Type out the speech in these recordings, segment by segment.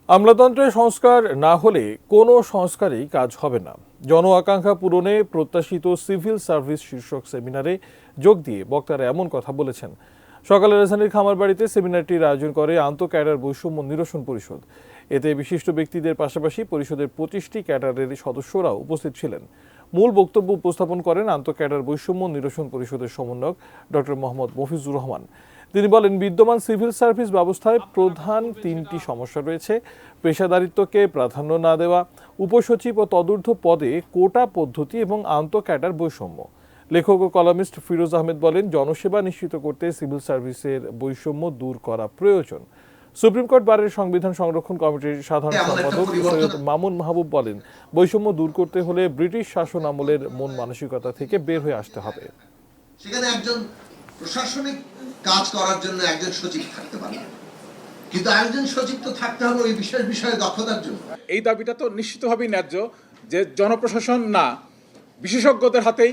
আমলাতন্ত্রের সংস্কার না হলে কোনো সংস্কারই কাজ হবে না। জন আকাঙ্ক্ষা পূরণে প্রত্যাশিত সিভিল সার্ভিস শীর্ষক সেমিনারে যোগ দিয়ে বক্তারা এমন কথা বলেছেন। সকালে রাজধানীর খামারবাড়িতে সেমিনারটির আয়োজন করে আন্তঃক্যাডার বৈষম্য নিরসন পরিষদ। এতে বিশিষ্ট ব্যক্তিদের পাশাপাশি পরিষদের 25টি ক্যাডারের সদস্যরাও উপস্থিত ছিলেন। মূল বক্তব্য উপস্থাপন করেন আন্তঃক্যাডার বৈষম্য নিরসন পরিষদের সমন্বয়ক ডক্টর মোহাম্মদ মফিজুর রহমান। তিনি বলেন, বিদ্যমান সিভিল সার্ভিস ব্যবস্থায় প্রধান তিনটি সমস্যা রয়েছে: পেশাদারিত্বকে প্রাধান্য না দেওয়া, উপসচিব ও তদূর্ধ্ব পদে কোটা পদ্ধতি এবং আন্তঃক্যাডার বৈষম্য। লেখক ও কলামিস্ট ফিরোজ আহমেদ বলেন, জনসেবা নিশ্চিত করতে সিভিল সার্ভিসের বৈষম্য দূর করা প্রয়োজন। সুপ্রিম কোর্ট বারের সংবিধান সংরক্ষণ কমিটির সাধারণ সম্পাদক সৈয়দ মামুন মাহবুব বলেন, বৈষম্য দূর করতে হলে ব্রিটিশ শাসন আমলের মন মানসিকতা থেকে বের হয়ে আসতে হবে। সেখানে একজন প্রশাসনিক কাজ করার জন্য একজন সচিব থাকতে পারে, কিন্তু একজন সচিব তো থাকতে হবে ওই বিশেষ বিষয়ে দক্ষতার জন্য। এই দাবিটা তো নিশ্চিতভাবেই ন্যায্য যে জনপ্রশাসন না, বিশেষজ্ঞদের হাতেই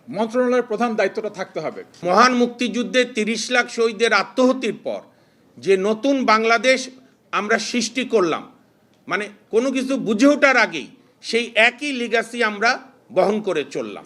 মন্ত্রণালয়ের প্রধান দায়িত্বটা থাকতে হবে। মহান মুক্তিযুদ্ধে 30 লাখ শহীদের আত্মহত্যির পর যে নতুন বাংলাদেশ আমরা সৃষ্টি করলাম, মানে কোনো কিছু বুঝে ওঠার আগেই সেই একই লিগ্যাসি আমরা বহন করে চললাম।